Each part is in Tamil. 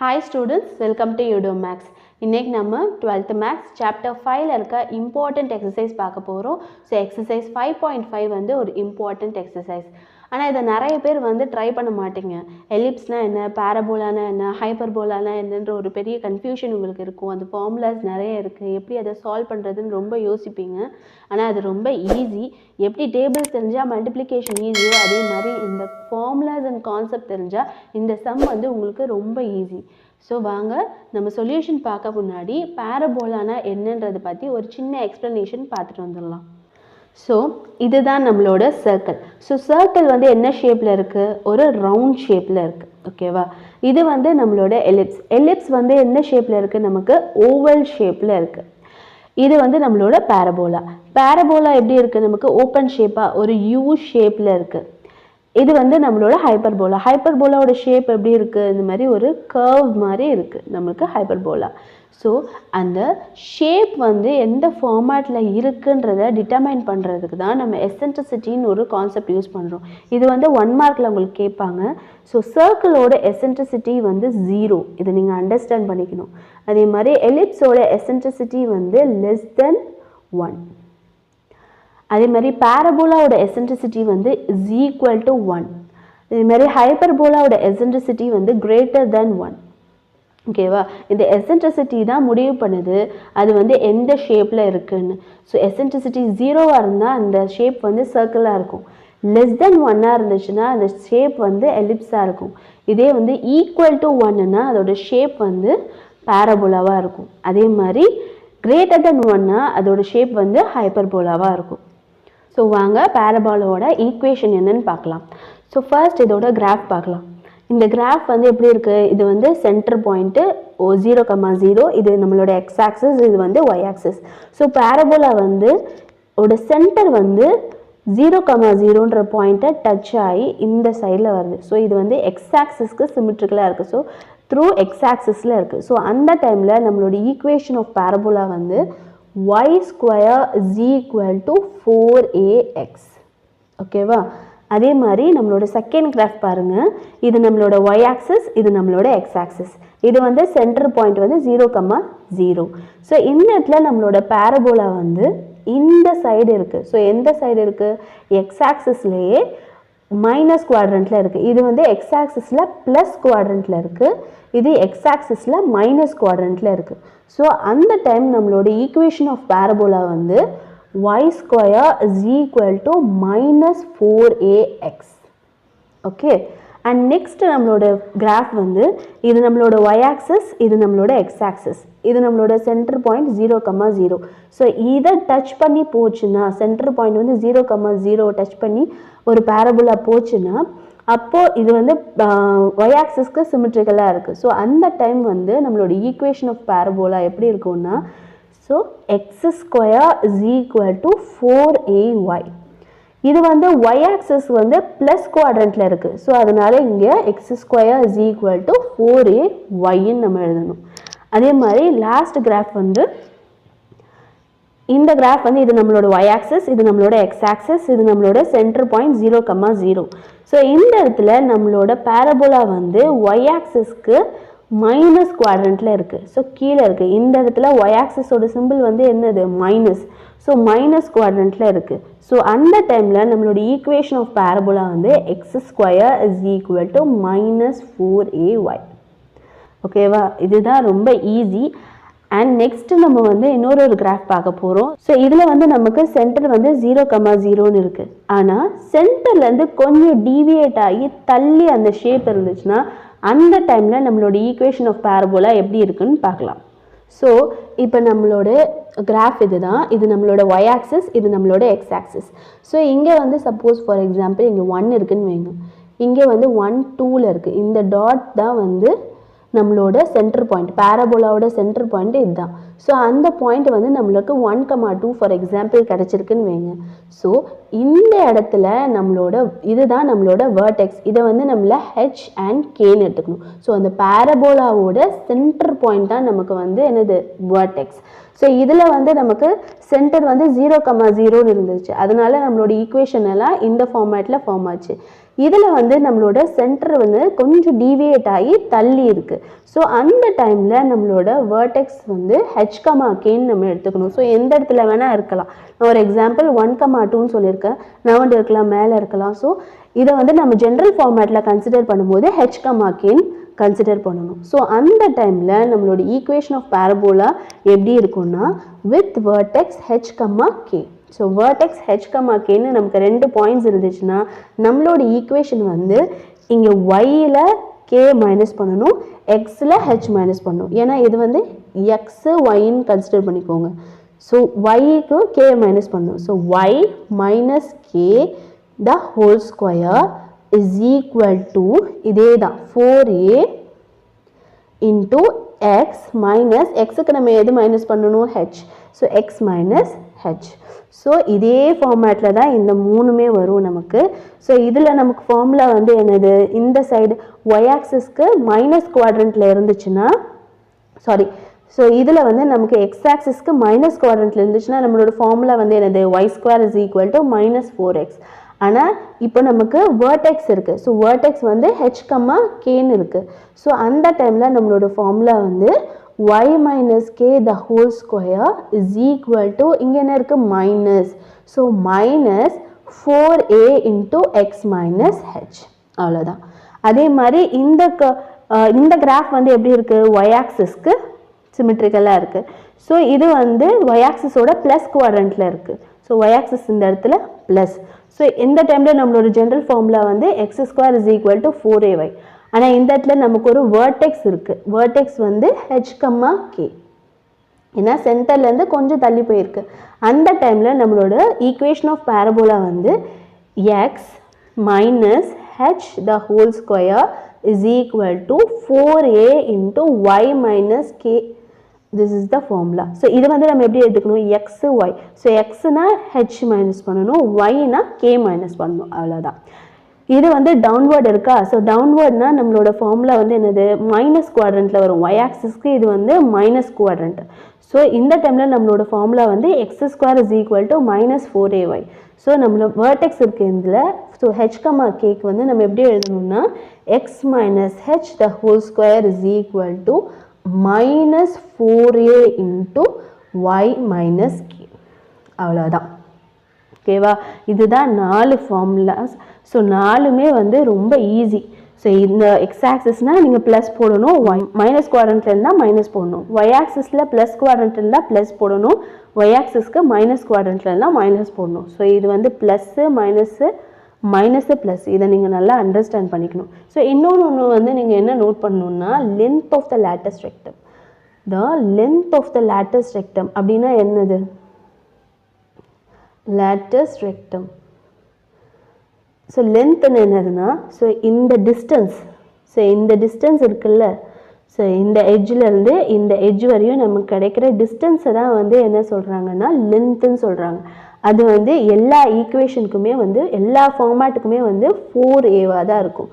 Hi students, welcome to Udo Max. இன்னைக்கு நம்ம 12th Max chapter 5ல இருக்க important exercise பார்க்க போறோம். So exercise 5.5 வந்து ஒரு important exercise. ஆனா இத நிறைய பேர் வந்து ட்ரை பண்ண மாட்டீங்க. எலிப்ஸ்னா என்ன, பாராபோலானா என்ன, ஹைப்பர்போலானா என்னன்ற ஒரு பெரிய கன்ஃபியூஷன் உங்களுக்கு இருக்கும். அந்த ஃபார்முலாஸ் நிறைய இருக்கு. எப்படி அதை சால்வ் பண்றதுன்னு ரொம்ப யோசிப்பீங்க. ஆனா அது ரொம்ப ஈஸி. எப்படி டேபிள்ஸ் தெரிஞ்சா மல்டிப்ளிகேஷன் ஈஸியோ அதே மாதிரி இந்த ஃபார்முலாஸ் அண்ட் கான்செப்ட் தெரிஞ்சா இந்த சம் வந்து உங்களுக்கு ரொம்ப ஈஸி. ஸோ வாங்க நம்ம சொல்யூஷன் பார்க்க முன்னாடி பாராபோலானா என்னன்றது பற்றி ஒரு சின்ன எக்ஸ்ப்ளனேஷன் பார்த்துட்டு வந்துடலாம். ஸோ இதுதான் நம்மளோட சர்க்கிள். ஸோ சர்க்கிள் வந்து என்ன ஷேப்பில் இருக்குது? ஒரு ரவுண்ட் ஷேப்பில் இருக்குது. ஓகேவா? இது வந்து நம்மளோட எலிப்ஸ். எலிப்ஸ் வந்து என்ன ஷேப்பில் இருக்குது? நமக்கு ஓவல் ஷேப்பில் இருக்குது. இது வந்து நம்மளோட பாராபோலா. பாராபோலா எப்படி இருக்குது? நமக்கு ஓப்பன் ஷேப்பாக ஒரு யூ ஷேப்பில் இருக்குது. இது வந்து நம்மளோட ஹைப்பர்போலா. ஹைப்பர்போலாவோட ஷேப் எப்படி இருக்குது? இந்த மாதிரி ஒரு கர்வ் மாதிரி இருக்குது நமக்கு ஹைப்பர்போலா. ஸோ அந்த ஷேப் வந்து எந்த ஃபார்மேட்டில் இருக்குன்றதை டிட்டர்மைன் பண்ணுறதுக்கு தான் நம்ம எசென்ட்ரிசிட்டின்னு ஒரு கான்செப்ட் யூஸ் பண்ணுறோம். இது வந்து 1 மார்க்கில் உங்களுக்கு கேட்பாங்க. ஸோ சர்க்கிளோட எசென்ட்ரிசிட்டி வந்து 0. இதை நீங்கள் அண்டர்ஸ்டாண்ட் பண்ணிக்கணும். அதே மாதிரி எலிப்ஸோட எசென்ட்ரிசிட்டி வந்து லெஸ் தென் 1. அதே மாதிரி பாராபோலாவோட எசென்ட்ரிசிட்டி வந்து இஸ் ஈக்குவல் டு 1. இதே மாதிரி ஹைப்பர்போலாவோட எசென்ட்ரிசிட்டி வந்து கிரேட்டர் தென் 1. ஓகேவா? இந்த எசென்ட்ரிசிட்டி தான் முடிவு பண்ணுது அது வந்து எந்த ஷேப்பில் இருக்குன்னு. ஸோ எசென்ட்ரிசிட்டி 0வாக இருந்தால் அந்த ஷேப் வந்து சர்க்கிளாக இருக்கும். லெஸ் தென் 1ஆக இருந்துச்சுன்னா அந்த ஷேப் வந்து எலிப்ஸாக இருக்கும். இதே வந்து ஈக்குவல் டு 1ன்னா அதோட ஷேப் வந்து பாராபோலாவாக இருக்கும். அதே மாதிரி கிரேட்டர் தென் 1னா அதோட ஷேப் வந்து ஹைப்பர்போலாவாக இருக்கும். ஸோ வாங்க பாராபோலாவோட ஈக்குவேஷன் என்னன்னு பார்க்கலாம். ஸோ ஃபர்ஸ்ட் இதோட கிராஃப் பார்க்கலாம். இந்த கிராஃப் வந்து எப்படி இருக்குது? இது வந்து சென்டர் பாயிண்ட்டு 0,0. இது நம்மளோட எக்ஸ் ஆக்சிஸ், இது வந்து ஒய் ஆக்சிஸ். ஸோ பாராபோலா வந்து ஓட சென்டர் வந்து 0,0ன்ற பாயிண்ட்டை டச் ஆகி இந்த சைடில் வருது. ஸோ இது வந்து எக்ஸ் ஆக்சிஸ்க்கு சிமெட்ரிக்கலாக இருக்குது. ஸோ த்ரூ எக்ஸ் ஆக்சிஸில் இருக்குது. ஸோ அந்த டைமில் நம்மளோட ஈக்குவேஷன் ஆஃப் பாராபோலா வந்து y square is equal to 4ax. ஓகேவா? அதே மாதிரி நம்மளோட செகண்ட் கிராஃப் பாருங்கள். இது நம்மளோட y ஆக்சிஸ், இது நம்மளோட x ஆக்சிஸ். இது வந்து சென்டர் பாயிண்ட் வந்து 0,0. ஸோ இந்த இடத்துல நம்மளோட பாராபோலா வந்து இந்த சைடு இருக்குது. ஸோ எந்த சைடு இருக்குது? எக்ஸ் ஆக்சிஸ்லேயே மைனஸ் குவாட்ரண்ட்டில் இருக்குது. இது வந்து எக்ஸ் ஆக்சிஸில் ப்ளஸ் குவாட்ரண்ட்டில் இருக்குது. இது எக்ஸ் ஆக்சிஸில் மைனஸ் குவாட்ரண்ட்டில் இருக்குது. ஸோ அந்த டைம் நம்மளோட ஈக்குவேஷன் ஆஃப் பாராபோலா வந்து y square is equal to -4ax. Okay. And next நம்மளோட கிராஃப் வந்து இது நம்மளோட y ஆக்சிஸ், இது நம்மளோட x ஆக்சிஸ். இது நம்மளோட சென்டர் பாயிண்ட் 0,0. ஸோ இதை டச் பண்ணி போச்சுன்னா சென்டர் பாயிண்ட் வந்து 0,0 டச் பண்ணி ஒரு பாராபோலா போச்சுன்னா அப்போது இது வந்து ஒய் ஆக்சிஸ்க்கு சிமெட்ரிக்கலாக இருக்குது. ஸோ அந்த டைம் வந்து நம்மளோட ஈக்குவேஷன் ஆஃப் பாராபோலா எப்படி இருக்கும்னா, so X square is equal to 4ay. இது வந்து ஒய் ஆக்சிஸ் வந்து ப்ளஸ் குவாட்ரண்ட்டில் இருக்குது. ஸோ அதனால இங்கே X square is equal to 4ayன்னு நம்ம எழுதணும். அதே மாதிரி லாஸ்ட் கிராஃப் வந்து இந்த கிராஃப் வந்து இது நம்மளோட y ஆக்சிஸ், இது நம்மளோட x ஆக்சிஸ், இது நம்மளோட சென்டர் பாயிண்ட் 0,0. ஸோ இந்த இடத்துல நம்மளோட பாராபோலா வந்து y ஆக்சிஸ்க்கு மைனஸ் குவாட்ரண்ட்டில் இருக்குது. ஸோ கீழே இருக்குது. இந்த இடத்துல y ஆக்சிஸோட சிம்பிள் வந்து என்னது? மைனஸ். ஸோ மைனஸ் குவாட்ரண்ட்டில் இருக்குது. ஸோ அந்த டைமில் நம்மளோட ஈக்குவேஷன் ஆஃப் பாராபோலா வந்து X square is equal to -4ay. ஓகேவா? இதுதான் ரொம்ப ஈஸி. அண்ட் நெக்ஸ்ட் நம்ம வந்து இன்னொரு கிராஃப் பார்க்க போகிறோம். ஸோ இதில் வந்து நமக்கு சென்டர் வந்து 0,0ன்னு இருக்குது. ஆனால் சென்டர்லேருந்து கொஞ்சம் டீவியேட் ஆகி தள்ளி அந்த ஷேப் இருந்துச்சுன்னா அந்த டைமில் நம்மளோட ஈக்குவேஷன் ஆஃப் பாராபோலா எப்படி இருக்குன்னு பார்க்கலாம். ஸோ இப்போ நம்மளோட கிராஃப் இது தான். இது நம்மளோட ஒய் ஆக்சிஸ், இது நம்மளோட எக்ஸ் ஆக்சிஸ். ஸோ இங்கே வந்து சப்போஸ் ஃபார் எக்ஸாம்பிள் இங்கே 1 இருக்குன்னு வைங்க. இங்கே வந்து 1, 2ல் இருக்குது. இந்த டாட் தான் வந்து நம்மளோட சென்டர் பாயிண்ட். பாராபோலாவோட சென்டர் பாயிண்ட் இதுதான். ஸோ அந்த பாயிண்ட் வந்து நம்மளுக்கு 1,2 ஃபார் எக்ஸாம்பிள் கிடச்சிருக்குன்னு வைங்க. ஸோ இந்த இடத்துல நம்மளோட இதுதான் நம்மளோட வேர்டெக்ஸ். இதை வந்து நம்மள ஹெச் அண்ட் கேன்னு எடுத்துக்கணும். ஸோ அந்த பாராபோலாவோட சென்டர் பாயிண்ட் தான் நமக்கு வந்து என்னது? வேர்டெக்ஸ். ஸோ இதில் வந்து நமக்கு சென்டர் வந்து 0,0ன்னு இருந்துச்சு. அதனால நம்மளோட ஈக்குவேஷன் எல்லாம் இந்த ஃபார்மேட்டில் ஃபார்ம் ஆச்சு. இதில் வந்து நம்மளோட சென்டர் வந்து கொஞ்சம் டீவியேட் ஆகி தள்ளி இருக்குது. ஸோ அந்த டைமில் நம்மளோட வேர்டெக்ஸ் வந்து ஹெச்கமாக்கேன்னு நம்ம எடுத்துக்கணும். ஸோ எந்த இடத்துல வேணால் இருக்கலாம். நான் ஒரு எக்ஸாம்பிள் 1,2ன்னு சொல்லியிருக்கேன். நவுண்டு இருக்கலாம், மேலே இருக்கலாம். ஸோ இதை வந்து நம்ம ஜென்ரல் ஃபார்மேட்டில் கன்சிடர் பண்ணும்போது ஹெச்கமாக்கேன்னு கன்சிடர் பண்ணணும். ஸோ அந்த டைமில் நம்மளோட ஈக்குவேஷன் ஆஃப் பேரபோலா எப்படி இருக்கும்னா வித் வேர்டெக்ஸ் ஹெச்கமாக்கே. ஸோ வேர்டெக்ஸ் ஹெச்கமாக்கேன்னு நமக்கு 2 பாயிண்ட்ஸ் இருந்துச்சுன்னா நம்மளோட ஈக்குவேஷன் வந்து இங்கே ஒய்யில் கே மைனஸ் பண்ணணும், எக்ஸில் ஹெச் மைனஸ் பண்ணணும். ஏன்னா இது வந்து எக்ஸு ஒய்ன்னு கன்சிடர் பண்ணிக்கோங்க. ஸோ ஒய்க்கு கே மைனஸ் பண்ணணும். So Y minus K the whole square is equal to இதே தான் 4a இன்ட்டு எக்ஸ் மைனஸ் எக்ஸுக்கு நம்ம எது மைனஸ் பண்ணணும், H. So X minus H. So இதே ஃபார்மேட்டில் தான் இந்த 3மே வரும் நமக்கு. ஸோ இதில் நமக்கு ஃபார்முலா வந்து என்னது, இந்த சைடு ஒய் ஆக்சிஸ்க்கு மைனஸ் குவாட்ரண்ட்டில் இருந்துச்சுன்னா சாரி ஸோ இதில் வந்து நமக்கு எக்ஸ் ஆக்சிஸ்க்கு மைனஸ் குவாட்ரண்ட்டில் இருந்துச்சுன்னா நம்மளோட ஃபார்முலா வந்து என்னது, Y square is equal to -4x. ஆனால் இப்போ நமக்கு வேர்டெக்ஸ் இருக்குது. ஸோ வேர்டெக்ஸ் வந்து ஹெச்கமாக்கேன்னு இருக்குது. ஸோ அந்த டைமில் நம்மளோட ஃபார்முலா வந்து y minus k the whole square is equal to இங்கே என்ன இருக்குது, minus. So minus 4a into x minus h. அவ்வளோதான். அதே மாதிரி இந்த கிராஃப் வந்து எப்படி இருக்குது, y ஆக்சிஸ்க்கு சிமெட்ரிக்கலாக இருக்குது. ஸோ இது வந்து y ஆக்சிஸோட ப்ளஸ் குவாட்ரண்ட்டில் இருக்குது. ஸோ y ஆக்சிஸ் இந்த இடத்துல ப்ளஸ். ஸோ இந்த டைமில் நம்மளோட ஜென்ரல் ஃபார்முலா வந்து x square is equal to 4ay. ஆனால் இந்த இடத்துல நமக்கு ஒரு வேர்டெக்ஸ் இருக்குது. வேர்டெக்ஸ் வந்து ஹெச்கமாக்கே, ஏன்னா சென்டர்லேருந்து கொஞ்சம் தள்ளி போயிருக்கு. அந்த டைமில் நம்மளோட ஈக்குவேஷன் ஆஃப் பேரபோலா வந்து X minus H the whole square is equal to 4a into Y minus K. This is the formula. So இது வந்து நம்ம எப்படி எடுத்துக்கணும், எக்ஸு ஒய். ஸோ எக்ஸுனா ஹெச் மைனஸ் பண்ணணும், ஒய்னா கே மைனஸ் பண்ணணும், அவ்வளோதான். இது வந்து டவுன்வர்ட் இருக்கா. ஸோ டவுன்வர்ட்னா நம்மளோட ஃபார்முலா வந்து என்னது, மைனஸ் குவாட்ரண்ட்டில் வரும். ஒய் ஆக்சிஸ்க்கு இது வந்து மைனஸ் குவாட்ரண்ட். ஸோ இந்த டைமில் நம்மளோட ஃபார்முலா வந்து X square is equal to -4ay. So நம்மளோட வேர்டெக்ஸ் இருக்குது இதில். ஸோ ஹெச்கமாக்கேக்கு வந்து நம்ம எப்படி எழுதணும்னா X minus H the whole square is equal to -4a into Y minus K. அவ்வளோதான். ஓகேவா, இதுதான் 4 ஃபார்முலாஸ். ஸோ 4மே வந்து ரொம்ப ஈஸி. ஸோ இந்த எக்ஸ் ஆக்சிஸ்னால் நீங்கள் ப்ளஸ் போடணும், ஒய் மைனஸ் குவாட்ரண்ட்டில் இருந்தால் மைனஸ் போடணும், ஒய் ஆக்சிஸில் ப்ளஸ் குவாட்ரண்ட் இருந்தால் ப்ளஸ் போடணும், ஒய் ஆக்சிஸ்க்கு மைனஸ் குவாட்ரண்ட்டில் இருந்தால் மைனஸ் போடணும். ஸோ இது வந்து ப்ளஸ்ஸு மைனஸ்ஸு மைனஸு ப்ளஸ், இதை நீங்கள் நல்லா அண்டர்ஸ்டாண்ட் பண்ணிக்கணும். ஸோ இன்னொன்று வந்து நீங்கள் என்ன நோட் பண்ணணுன்னா length of the latus rectum. The length of the latus rectum அப்படின்னா என்னது, லேட்டஸ்ட் ரெக்டம். ஸோ லென்த்னு என்னதுன்னா, ஸோ இந்த டிஸ்டன்ஸ், ஸோ இந்த டிஸ்டன்ஸ் இருக்குல்ல, ஸோ இந்த எட்ஜிலேருந்து இந்த எட்ஜ் வரையும் நமக்கு கிடைக்கிற டிஸ்டன்ஸை தான் வந்து என்ன சொல்கிறாங்கன்னா லென்த்துன்னு சொல்கிறாங்க. அது வந்து எல்லா ஈக்குவேஷனுக்குமே வந்து எல்லா ஃபார்மேட்டுக்குமே வந்து 4a தான் இருக்கும்.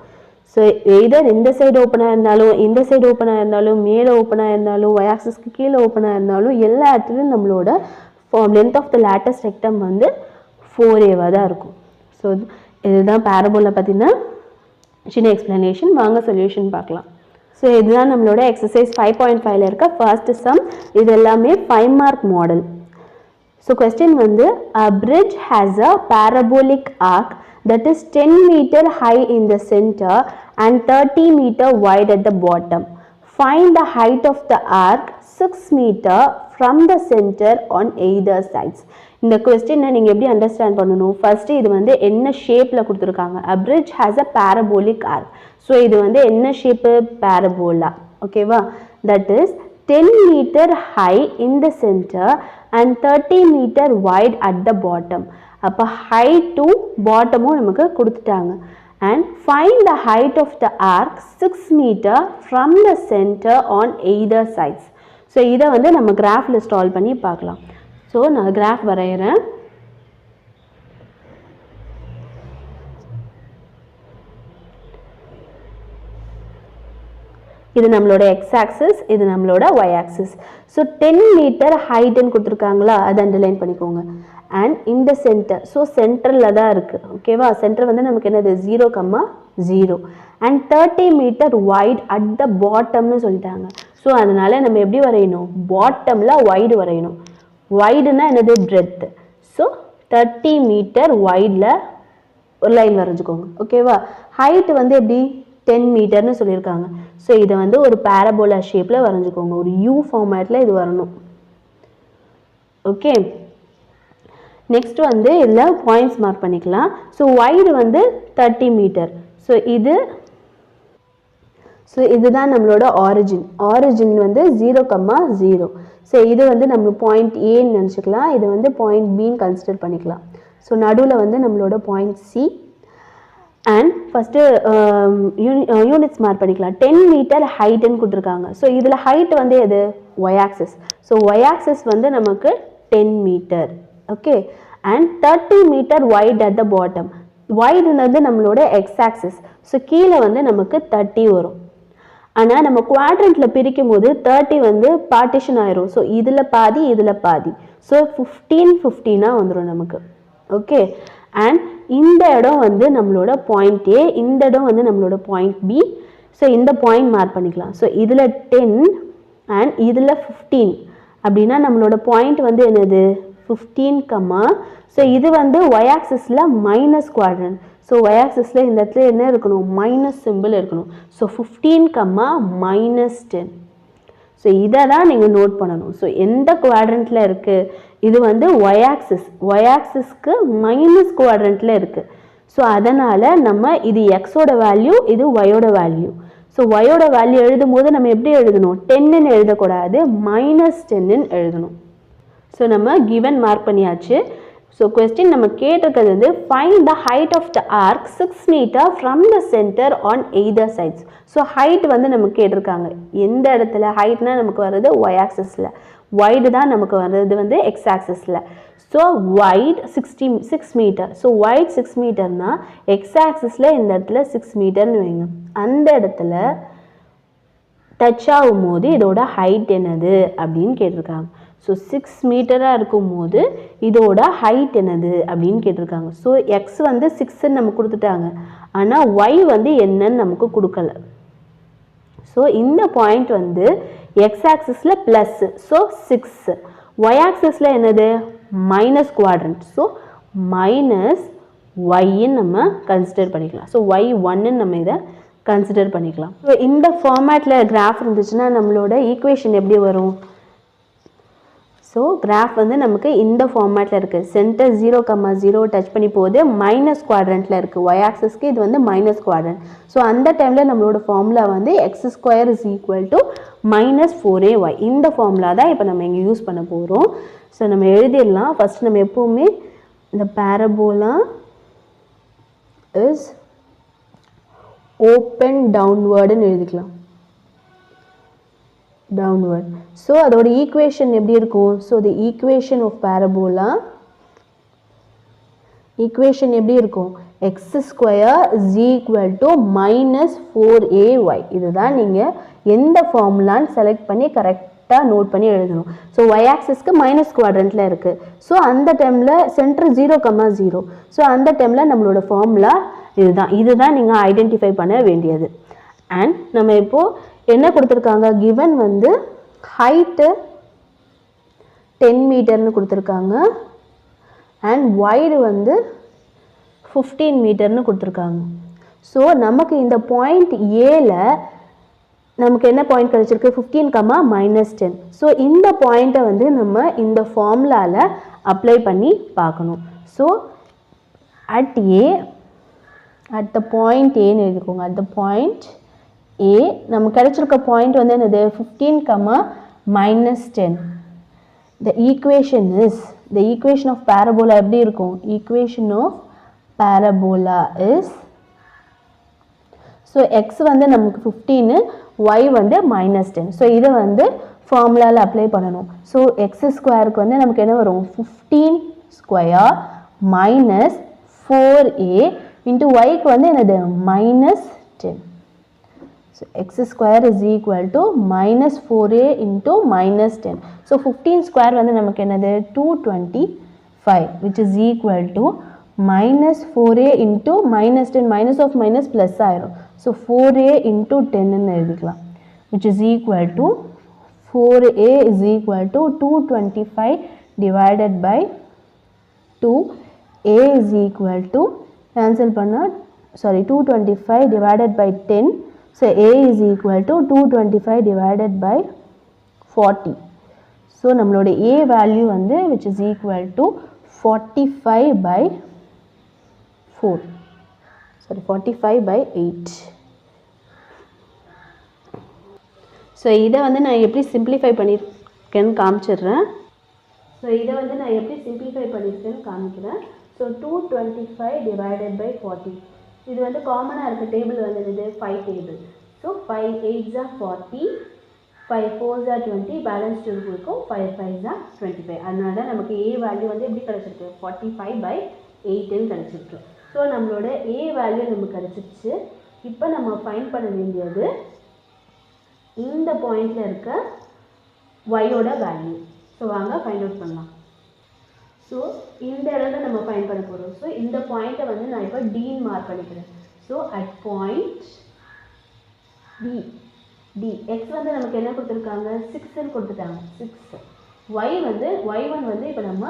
ஸோ எதர் இந்த சைடு ஓப்பனாக இருந்தாலும் இந்த சைடு ஓப்பனாக இருந்தாலும் மேலே ஓப்பனாக இருந்தாலும் ஒய் ஆக்சிஸ்க்கு கீழே ஓப்பனாக இருந்தாலும் எல்லா இடத்துலையும் நம்மளோட length of the latus rectum வந்து 4a தான் இருக்கும். ஸோ இதுதான் பேரபோலா பார்த்தீங்கன்னா சின்ன எக்ஸ்பிளனேஷன். வாங்க சொல்யூஷன் பார்க்கலாம். ஸோ இதுதான் நம்மளோட எக்ஸசைஸ் 5.5ல் இருக்க ஃபர்ஸ்ட் சம். இது எல்லாமே 5 மார்க் மாடல். ஸோ கொஸ்டின் வந்து a bridge has a parabolic arc that is 10 meter high in the center and 30 meter wide at the bottom. Find the height of the arc 6 meter from the center on either sides. இந்த கொஸ்டினை நீங்கள் எப்படி அண்டர்ஸ்டாண்ட் பண்ணணும், ஃபர்ஸ்ட்டு இது வந்து என்ன ஷேப்பில் கொடுத்துருக்காங்க. a bridge has a parabolic arc. So இது வந்து என்ன ஷேப்பு, பேரபோலா. ஓகேவா, that is 10 meter high in the center and 30 meter wide at the bottom. அப்போ height to bottomும் நமக்கு கொடுத்துட்டாங்க. and find the height of the arc 6 meter from the center on either sides. So இதை வந்து நம்ம கிராஃபில் ஸ்டால்வ் பண்ணி பார்க்கலாம். ஸோ நான் கிராஃப் வரைகிறேன். இது நம்மளோட எக்ஸ் ஆக்சிஸ், இது நம்மளோட ஒய் ஆக்சிஸ். ஸோ 10 மீட்டர் ஹைட்டுன்னு கொடுத்துருக்காங்களா, அதை அண்டர்லைன் பண்ணிக்கோங்க. and in the center. So central தான் இருக்கு. ஓகேவா? சென்டர் வந்து நமக்கு என்னது 0, 0 and 30 meter wide at the bottom னு சொல்லிட்டாங்க. ஸோ அதனால நம்ம எப்படி வரையணும்? பாட்டம்ல வைடு வரையணும். வைடுனா என்னது? பிரெத். ஸோ 30 மீட்டர் வைடில் ஒரு லைன் வரைஞ்சிக்கோங்க. ஓகேவா? ஹைட் வந்து எப்படி? 10 மீட்டர்னு சொல்லியிருக்காங்க. ஸோ இதை வந்து ஒரு பேரபோலா ஷேப்பில் வரைஞ்சிக்கோங்க. ஒரு யூ ஃபார்மேட்டில் இது வரணும். ஓகே, நெக்ஸ்ட் வந்து இதில் பாயிண்ட்ஸ் மார்க் பண்ணிக்கலாம். ஸோ வைடு வந்து 30 மீட்டர். ஸோ இதுதான் நம்மளோட ஆரிஜின் வந்து 0, 0. ஸோ இது வந்து நம்ம பாயிண்ட் ஏன்னு நினச்சிக்கலாம். இது வந்து பாயிண்ட் பின்னு கன்சிடர் பண்ணிக்கலாம். ஸோ நடுவில் வந்து நம்மளோட point C. And first units mark பண்ணிக்கலாம். 10 மீட்டர் ஹைட்டுன்னு கொடுத்துருக்காங்க. ஸோ இதில் ஹைட் வந்து எது? Y axis. So Y axis வந்து நமக்கு 10 metre. Okay, and 30 metre wide at the bottom. வைடுன்றது நம்மளோட எக்ஸ் ஆக்சிஸ். ஸோ கீழே வந்து நமக்கு 30 வரும். ஆனால் நம்ம குவாட்ரண்ட்டில் பிரிக்கும் போது 30 வந்து பார்ட்டிஷன் ஆயிரும். ஸோ இதில் பாதி, இதில் பாதி. ஸோ 15, 15 வந்துடும் நமக்கு. ஓகே, அண்ட் இந்த இடம் வந்து நம்மளோட பாயிண்ட் ஏ, இந்த இடம் வந்து நம்மளோட பாயிண்ட் பி. ஸோ இந்த பாயிண்ட் மார்க் பண்ணிக்கலாம். ஸோ இதில் 10 அண்ட் இதில் 15 அப்படின்னா நம்மளோட பாயிண்ட் வந்து என்னது? 15, ஸோ இது வந்து ஒய் ஆக்சிஸில் மைனஸ் குவாட்ரண்ட். ஸோ ஒய் ஆக்சிஸில் இந்த இடத்துல என்ன இருக்கணும்? மைனஸ் சிம்பிள் இருக்கணும். ஸோ 15, -10. ஸோ இதை தான் நீங்கள் நோட் பண்ணணும். ஸோ எந்த குவாட்ரண்ட்டில் இருக்குது? இது வந்து ஒய் ஆக்சிஸ். ஒய் ஆக்சிஸ்க்கு மைனஸ் குவாட்ரண்ட்டில் இருக்குது. ஸோ அதனால் நம்ம இது எக்ஸோட வேல்யூ, இது ஒயோட வேல்யூ. ஸோ ஒயோட வேல்யூ எழுதும் போது நம்ம எப்படி எழுதணும்? 10ன்னு எழுதக்கூடாது, -10ன்னு எழுதணும். ஸோ நம்ம கிவன் மார்க் பண்ணியாச்சு. ஸோ கொஸ்டின் நம்ம கேட்டிருக்கிறது வந்து find the height of the arc 6 metre from the centre on either sides. So height வந்து நமக்கு கேட்டிருக்காங்க. எந்த இடத்துல ஹைட்னா நமக்கு வர்றது? ஒய் ஆக்சிஸில். வைடு தான் நமக்கு வர்றது வந்து எக்ஸ் ஆக்சிஸில். So wide 6 metre. So wide 6 மீட்டர்னா எக்ஸ் ஆக்சிஸில் இந்த இடத்துல 6 மீட்டர்னு வைங்க. அந்த இடத்துல டச் ஆகும் போது இதோட ஹைட் என்னது அப்படின்னு கேட்டிருக்காங்க. ஸோ 6 மீட்டராக இருக்கும் போது இதோட ஹைட் என்னது அப்படின்னு கேட்டிருக்காங்க. ஸோ எக்ஸ் வந்து 6ன்னு நம்ம கொடுத்துட்டாங்க. ஆனால் ஒய் வந்து என்னன்னு நமக்கு கொடுக்கல. ஸோ இந்த பாயிண்ட் வந்து எக்ஸ் ஆக்சிஸில் ப்ளஸ். ஸோ 6. ஒய் ஆக்சிஸில் என்னது? Minus quadrant. ஸோ மைனஸ் ஒய்ன்னு நம்ம கன்சிடர் பண்ணிக்கலாம். ஸோ y1ன்னு நம்ம இதை கன்சிடர் பண்ணிக்கலாம். ஸோ இந்த ஃபார்மேட்டில் கிராஃப் இருந்துச்சுன்னா நம்மளோட ஈக்குவேஷன் எப்படி வரும்? ஸோ கிராஃப் வந்து நமக்கு இந்த ஃபார்மேட்டில் இருக்குது. சென்டர் 0, 0 டச் பண்ணி போகுது, மைனஸ் குவாட்ரண்ட்டில் இருக்குது. ஒய் ஆக்சிஸ்க்கு இது வந்து மைனஸ் குவாட்ரண்ட். ஸோ அந்த டைமில் நம்மளோட ஃபார்முலா வந்து x² = -4ay. இந்த ஃபார்முலா தான் இப்போ நம்ம இங்கே யூஸ் பண்ண போகிறோம். ஸோ நம்ம எழுதிடலாம். ஃபஸ்ட் நம்ம எப்போவுமே இந்த பேரபோலா இஸ் ஓப்பன் டவுன்வர்டுன்னு எழுதிக்கலாம். downward. So அதோட ஈக்குவேஷன் எப்படி இருக்கும்? So the equation of parabola equation எப்படி இருக்கும்? x² = -4ay. இதுதான் நீங்கள் எந்த ஃபார்முலான்னு செலக்ட் பண்ணி கரெக்டாக நோட் பண்ணி எழுதணும். ஸோ y ஆக்சிஸ்க்கு மைனஸ் குவாட்ரண்ட்டில் இருக்குது. ஸோ அந்த டைமில் சென்டர் 0, 0. ஸோ அந்த டைமில் நம்மளோட ஃபார்முலா இதுதான் நீங்கள் ஐடென்டிஃபை பண்ண வேண்டியது. அண்ட் நம்ம இப்போது என்ன கொடுத்துருக்காங்க? கிவன் வந்து ஹைட்டு 10 மீட்டர்னு கொடுத்துருக்காங்க அண்ட் வைடு வந்து 15 மீட்டர்னு கொடுத்துருக்காங்க. ஸோ நமக்கு இந்த பாயிண்ட் ஏல நமக்கு என்ன பாயிண்ட் கிடச்சிருக்கு? 15, -10. ஸோ இந்த பாயிண்ட்டை வந்து நம்ம இந்த ஃபார்முலாவில் அப்ளை பண்ணி பார்க்கணும். ஸோ அட் த பாயிண்ட் ஏன்னு எழுதிக்கோங்க. அட் த பாயிண்ட் A நமக்கு கிடைச்சிருக்க பாயிண்ட் வந்து என்னது? 15, -10. The equation of parabola எப்படி இருக்கும்? Equation of parabola is, so x வந்து நமக்கு 15, y வந்து -10. ஸோ இதை வந்து ஃபார்முலாவில் அப்ளை பண்ணணும். ஸோ x² வந்து நமக்கு என்ன வரும்? 15² -4a இன்ட்டு yக்கு வந்து என்னது? -10. So x² = -4a × -10. ஸோ 15² வந்து நமக்கு என்னது? 225. 5 which is equal to minus 4a into minus 10 minus of minus plus ஆயிரும். So 4a into 10 ன்னு எழுதிக்கலாம் which is equal to 4a is equal to 225 divided by 2. A is equal to cancel பண்ணா sorry 225 divided by 10. So a is equal to 225 divided by 40. So நம்மளோட a value வந்து which is equal to 45 by 4. Sorry 45 by 8. So இதை வந்து நான் எப்படி சிம்பிளிஃபை பண்ணியிருக்கேன்னு காமிச்சிடுறேன். ஸோ இதை வந்து நான் எப்படி சிம்பிளிஃபை பண்ணியிருக்கேன்னு காமிக்கிறேன். So 225 divided by 40. இது வந்து காமனாக இருக்க டேபிள் வந்து இது 5 table. So 5 8s are 40, 5 4s are 20, balance 2 இருக்கும், 5 5s are 25. அதனால தான் நமக்கு a வேல்யூ வந்து எப்படி கிடச்சிருக்கு 45 by 8ன்னு கிடச்சிருக்கு. ஸோ நம்மளோட a வேல்யூ நமக்கு கிடச்சிருச்சு. இப்போ நம்ம ஃபைண்ட் பண்ண வேண்டியது இந்த பாயிண்டில் இருக்க yயோட வேல்யூ. ஸோ வாங்க ஃபைண்ட் அவுட் பண்ணலாம். ஸோ இந்த இடத்துல நம்ம ஃபைண்ட் பண்ண போகிறோம். ஸோ இந்த பாயிண்ட்டை வந்து நான் இப்போ டீன்னு மார்க் பண்ணிக்கிறேன். So at point T X வந்து நமக்கு என்ன கொடுத்துருக்காங்க 6ன்னு கொடுத்துட்டாங்க 6. y1 வந்து இப்போ நம்ம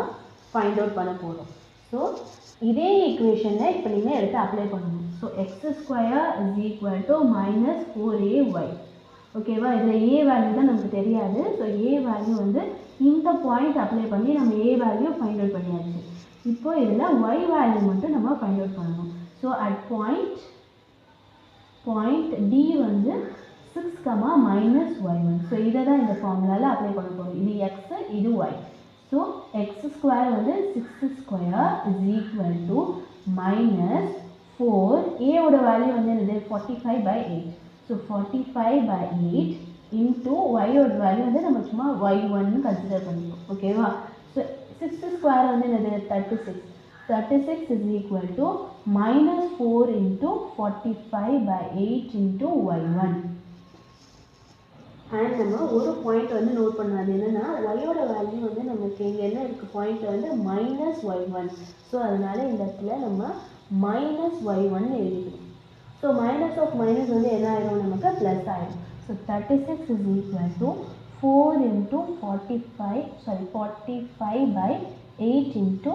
ஃபைண்ட் அவுட் பண்ண போகிறோம். ஸோ இதே ஈக்குவேஷனை இப்போ நீங்கள் எடுத்து அப்ளை பண்ணணும். So X square is equal to minus 4ay. ஓகேவா, இதில் ஏ வேல்யூ தான் நமக்கு தெரியாது. ஸோ ஏ வேல்யூ வந்து இந்த பாயிண்ட் அப்ளை பண்ணி நம்ம ஏ வேல்யூ ஃபைண்ட் அவுட் பண்ணியாச்சு. இப்போ இதில் ஒய் வேல்யூ மட்டும் நம்ம ஃபைண்ட் அவுட் பண்ணணும். ஸோ அட் பாயிண்ட் டி வந்து 6, minus y1. ஸோ இதை தான் இந்த ஃபார்முலாவில் அப்ளை பண்ண போகிறோம். இது எக்ஸு, இது ஒய். ஸோ எக்ஸ் ஸ்கொயர் வந்து 6 square is equal to minus 4. ஏவோட வேல்யூ வந்து என்னது 45 by 8. ஸோ 45 by 8 இன்ட்டு ஒய்யோட வேல்யூ வந்து நம்ம சும்மா y1 கன்சிடர் பண்ணிக்கணும். ஓகேவா, ஸோ 6 ஸ்கொயர் வந்து என்னது 36. 36 is equal to minus 4 into 45 by 8 into y1. And நம்ம ஒரு பாயிண்ட் வந்து நோட் பண்ணாது என்னென்னா ஒய்யோட வேல்யூ வந்து நமக்கு இங்கே என்ன இருக்குது பாயிண்ட் வந்து மைனஸ் y1. ஸோ அதனால் இந்த இடத்துல நம்ம மைனஸ் y1 எழுதிக்கணும். ஸோ மைனஸ் ஆஃப் மைனஸ் வந்து என்ன ஆயிரும் நமக்கு ப்ளஸ் ஆயிடும். So 36 is equal to 4 into 45 by 8 into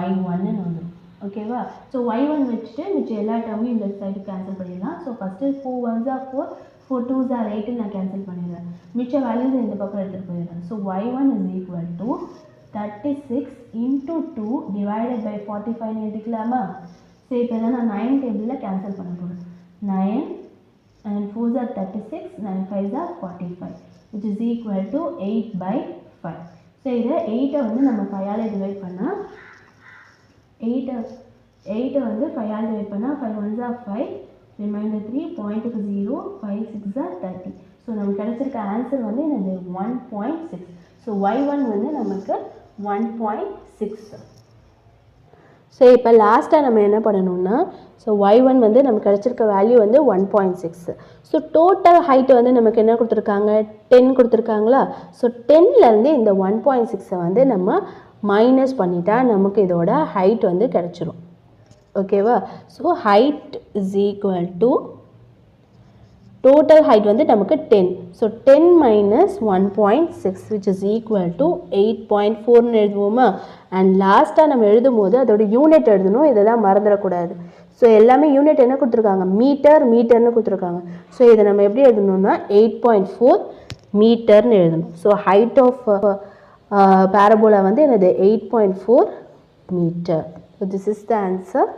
y1ன்னு வந்துடும். ஓகேவா, ஸோ y1 வச்சுட்டு மிச்சம் எல்லா டேர்மையும் இந்த சைடு கேன்சல் பண்ணிடலாம். So first 4 1s are 4, 4 2s are 8 நான் கேன்சல் பண்ணிடுறேன். மிச்ச வேல்யூஸ் இந்த பக்கம் எடுத்துகிட்டு போயிடுறேன். So y1 is equal to 36 into 2 divided by 45 எழுதிக்கலாமா. So இப்போ நான் 9 டேபிளில் கேன்சல் பண்ண போகிறேன். 9 and 4s are 36, 9 5s are 45 which is equal to 8 by 5. So இதை 8 வந்து நம்ம 5ஆல் டிவைட் பண்ணால் 8 வந்து 5ஆல் டிவைட் பண்ணால் 5 1s are 5, ரிமைண்டர் 3, பாயிண்ட்டுக்கு 0, 5 6s are 30. ஸோ நமக்கு கிடச்சிருக்க ஆன்சர் வந்து என்னது 1.6. ஸோ y1 வந்து நமக்கு 1.6. ஸோ இப்போ லாஸ்ட்டாக நம்ம என்ன பண்ணணும்னா ஸோ y1 வந்து நமக்கு கிடச்சிருக்க வேல்யூ வந்து 1.6. ஸோ டோட்டல் ஹைட்டு வந்து நமக்கு என்ன கொடுத்துருக்காங்க 10 கொடுத்துருக்காங்களா. ஸோ 10லேருந்து இந்த 1.6 வந்து நம்ம மைனஸ் பண்ணிட்டா நமக்கு இதோட ஹைட் வந்து கிடச்சிரும். ஓகேவா, so height is equal to total height வந்து நமக்கு 10. So 10 minus 1.6 which is equal to 8.4ன்னு எழுதுவோமா. அண்ட் லாஸ்ட்டாக நம்ம எழுதும் போது அதோட யூனிட் எழுதணும், இதை தான் மறந்துடக்கூடாது. ஸோ எல்லாமே யூனிட் என்ன கொடுத்துருக்காங்க மீட்டர்னு கொடுத்துருக்காங்க. ஸோ இதை நம்ம எப்படி எழுதணும்னா 8.4 மீட்டர்னு எழுதணும். ஸோ ஹைட் ஆஃப் பேரபோலா வந்து என்னது 8.4 metre. So this is the answer.